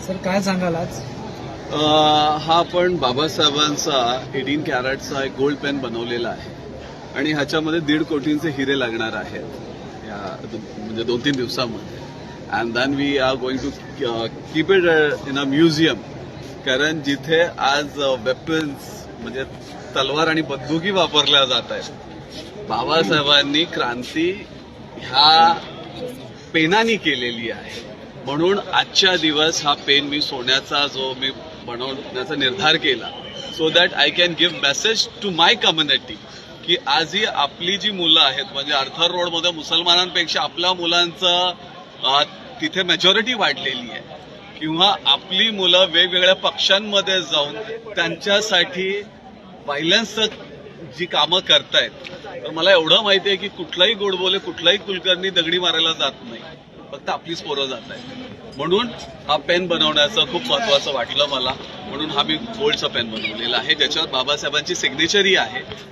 Sir काय सांगाल आज? हा आपण बाबासाहेबांचा 18 कॅरेटचा एक गोल्ड पेन बनवलेला आहे आणि ह्याच्यामध्ये 1.5 कोटींचे हिरे लागणार आहेत या म्हणजे 2-3 दिवसामध्ये. And then we are going to keep it in a museum. कारण जिथे आज वेपन्स म्हणजे तलवार आणि बंदुकी वापरल्या जात आहेत, बाबासाहेबांनी क्रांती ह्या पेनानी केलेली आहे. म्हणून आजच्या दिवस हा पेन मी सोन्याचा जो मी बनवण्याचा निर्धार केला, so that I can give message to my community की आजही आपली जी मुलं आहेत म्हणजे आर्थर रोडमध्ये मुसलमानांपेक्षा आपल्या मुलांचं तिथे मेजॉरिटी वाढलेली आहे, किंवा आपली मुलं वेगवेगळ्या पक्षांमध्ये जाऊन त्यांच्यासाठी व्हायलन्सचं जी कामं करतायत. तर मला एवढं माहिती आहे की कुठलाही गोडबोले कुठलाही कुलकर्णी दगडी मारायला जात नाही, फक्त आपलीच पोरं जात आहेत. म्हणून हा पेन बनवण्याचं खूप महत्वाचं वाटलं मला, म्हणून हा मी गोल्डचा पेन बनवलेला आहे ज्याच्यावर बाबासाहेबांची सिग्नेचरही आहे.